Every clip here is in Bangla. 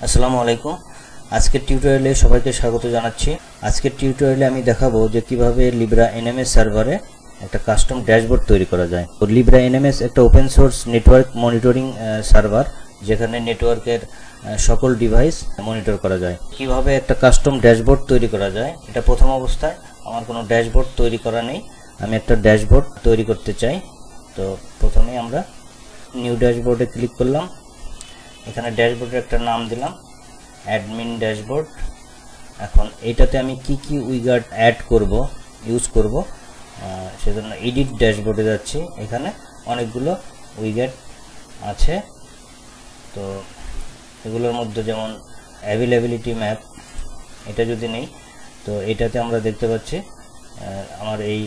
আসসালামু আলাইকুম। আজকের টিউটোরিয়ালে সবাইকে স্বাগত জানাচ্ছি। আজকের টিউটোরিয়ালে আমি দেখাবো যে কিভাবে লিব্রা এনএমএস সার্ভারে একটা কাস্টম ড্যাশবোর্ড তৈরি করা যায়। তো লিব্রা এনএমএস একটা open source network monitoring server, যেখানে নেটওয়ার্কের সকল ডিভাইস মনিটর করা যায়। কিভাবে একটা কাস্টম ড্যাশবোর্ড তৈরি করা যায়, এটা প্রথম অবস্থায় আমার কোনো ড্যাশবোর্ড তৈরি করা নেই, আমি একটা ড্যাশবোর্ড তৈরি করতে চাই। তো প্রথমে আমরা নিউ ড্যাশবোর্ডে ক্লিক করলাম। এখানে ড্যাশবোর্ডের একটা নাম দিলাম, অ্যাডমিন ড্যাশবোর্ড। এখন এইটাতে আমি কি উইজার্ড অ্যাড করব, ইউজ করব, সেজন্য এডিট ড্যাশবোর্ডে যাচ্ছি। এখানে অনেকগুলো উইজার্ড আছে। তো এগুলোর মধ্যে যেমন অ্যাভেলেবিলিটি ম্যাপ, এটা যদি নেই, তো এটাতে আমরা দেখতে পাচ্ছি আমার এই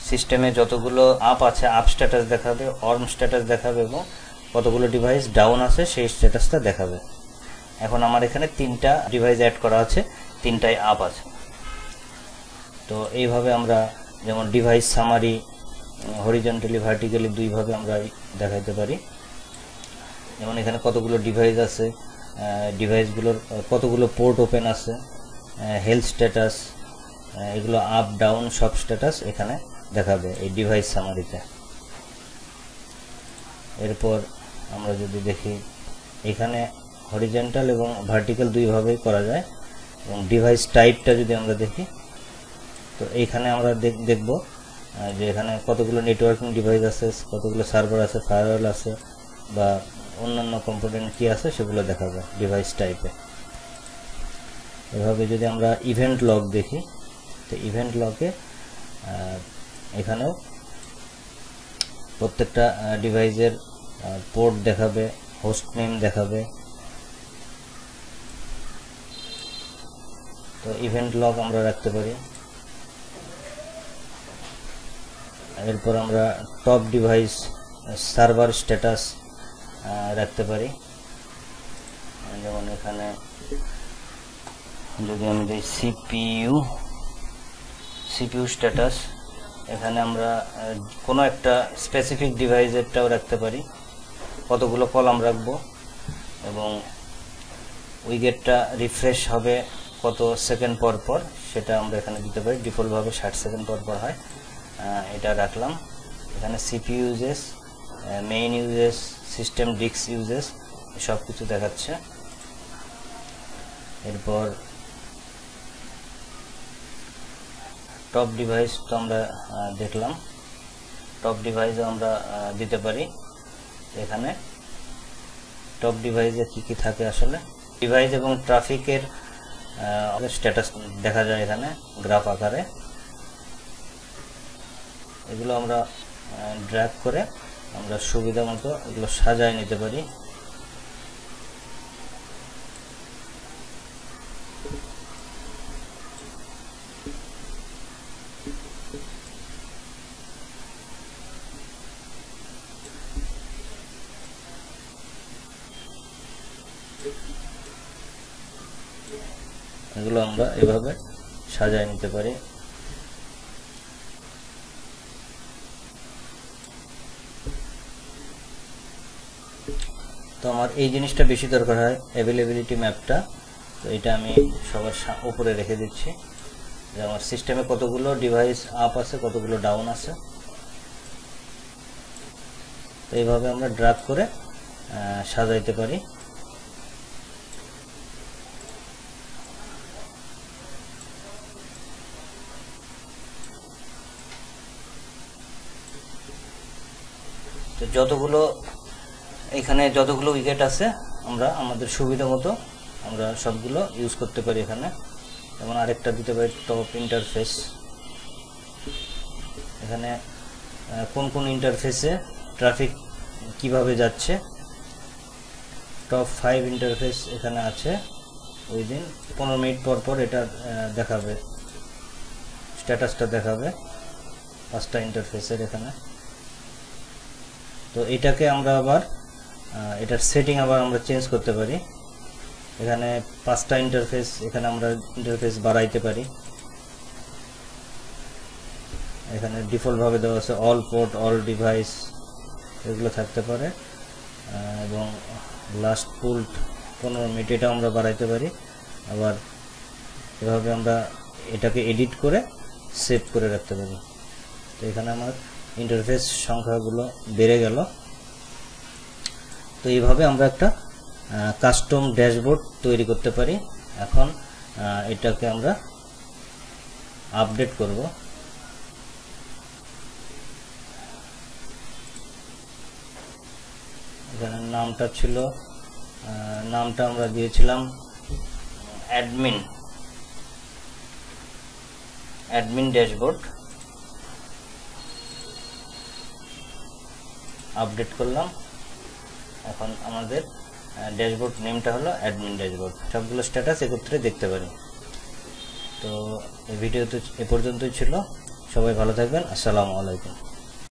সিস্টেমে যতগুলো আপ আছে, আপ স্ট্যাটাস দেখাবে, অর্ম স্ট্যাটাস দেখাবে এবং কতগুলো ডিভাইস ডাউন আছে সেই স্ট্যাটাসটা দেখাবে। এখন আমার এখানে 3টা ডিভাইস অ্যাড করা আছে, 3টাই আপ আছে। তো এইভাবে আমরা যেমন ডিভাইস সামারি হরিজন্টালি ভার্টিক্যালি দুইভাবে আমরা দেখাইতে পারি। যেমন এখানে কতগুলো ডিভাইস আছে, ডিভাইসগুলোর কতগুলো পোর্ট ওপেন আছে, হেলথ স্ট্যাটাস, এগুলো আপ ডাউন সব স্ট্যাটাস এখানে দেখাবে এই ডিভাইস সামারিতে। এরপর আমরা যদি দেখি, এখানে হরিজন্টাল এবং ভার্টিক্যাল দুইভাবেই করা যায়। এবং ডিভাইস টাইপটা যদি আমরা দেখি, তো এইখানে আমরা দেখব যে এখানে কতগুলো নেটওয়ার্কিং ডিভাইস আছে, কতগুলো সার্ভার আছে, ফায়ারওয়াল আছে, বা অন্যান্য কম্পোনেন্ট কি আছে সেগুলো দেখাবে ডিভাইস টাইপে। এভাবে যদি আমরা ইভেন্ট লগ দেখি, তো ইভেন্ট লগে এখানেও প্রত্যেকটা ডিভাইসের পোর্ট দেখাবে, হোস্ট নেম দেখাবে। তো ইভেন্ট লগ আমরা রাখতে পারি। এরপর আমরা টপ ডিভাইস সার্ভার স্ট্যাটাস রাখতে পারি। যেমন এখানে যদি আমি দিই সিপিইউ স্ট্যাটাস, এখানে আমরা কোনো একটা স্পেসিফিক ডিভাইসেরটাও রাখতে পারি, কতগুলো কলাম রাখবো, এবং উইগেটটা রিফ্রেশ হবে কত সেকেন্ড পর পর সেটা আমরা এখানে দিতে পারি। ডিফল্টভাবে 60 সেকেন্ড পর পর হয়, এটা রাখলাম। এখানে CPU uses, main uses, system disk uses সব কিছু দেখাচ্ছে। এরপর টপ ডিভাইস তো আমরা দেখলাম, টপ ডিভাইসও আমরা দিতে পারি। এখানে টপ ডিভাইসে কি থাকে, আসলে ডিভাইস এবং ট্রাফিকের স্ট্যাটাস দেখা যায় এখানে গ্রাফ আকারে। এগুলো আমরা ড্র্যাগ করে আমরা সুবিধা মতো এগুলো সাজায় নিতে পারি। এগুলো আমরা এভাবে সাজায় নিতে পারি। তো আমার এই জিনিসটা বেশি দরকার হয়, অ্যাভেলেবিলিটি ম্যাপটা। তো এটা আমি সবার উপরে রেখে দিচ্ছি, যে আমার সিস্টেমে কতগুলো ডিভাইস আপ আছে, কতগুলো ডাউন আছে। তো এইভাবে আমরা ড্র্যাগ করে সাজাইতে পারি। তো এখানে যতগুলো উইকেট আছে আমরা আমাদের সুবিধা মতো আমরা সবগুলো ইউজ করতে পারি এখানে। যেমন আরেকটা দিতে পারি টপ ইন্টারফেস, এখানে কোন ইন্টারফেসে ট্রাফিক কিভাবে যাচ্ছে। টপ 5 ইন্টারফেস এখানে আছে, উইদিন 15 মিনিট পর পর এটা দেখাবে, স্ট্যাটাসটা দেখাবে 5টা ইন্টারফেসের এখানে। তো এটাকে আমরা আবার এটার সেটিং আবার আমরা চেঞ্জ করতে পারি। এখানে 5টা ইন্টারফেস, এখানে আমরা ইন্টারফেস বাড়াইতে পারি। এখানে ডিফল্টভাবে দেওয়া আছে অল পোর্ট, অল ডিভাইস, এগুলো থাকতে পারে। এবং লাস্ট পুলড 15 মিনিট এটা আমরা বাড়াইতে পারি। আবার এভাবে আমরা এটাকে এডিট করে সেভ করে রাখতে পারি। তো এখানে আমার ইন্টারফেস সংখ্যাগুলো বেড়ে গেল। তো এইভাবে আমরা একটা কাস্টম ড্যাশবোর্ড তৈরি করতে পারি। এখন এটাকে আমরা আপডেট করব। এখানে নামটা ছিল, নামটা আমরা দিয়েছিলাম অ্যাডমিন ড্যাশবোর্ড। আপডেট করলাম। এখন আমাদের ড্যাশবোর্ড নেমটা হলো অ্যাডমিন ড্যাশবোর্ড। সবগুলো স্ট্যাটাস একত্রে দেখতে পারি। তো এই ভিডিওতে এ পর্যন্তই ছিল। সবাই ভালো থাকবেন। আসসালামু আলাইকুম।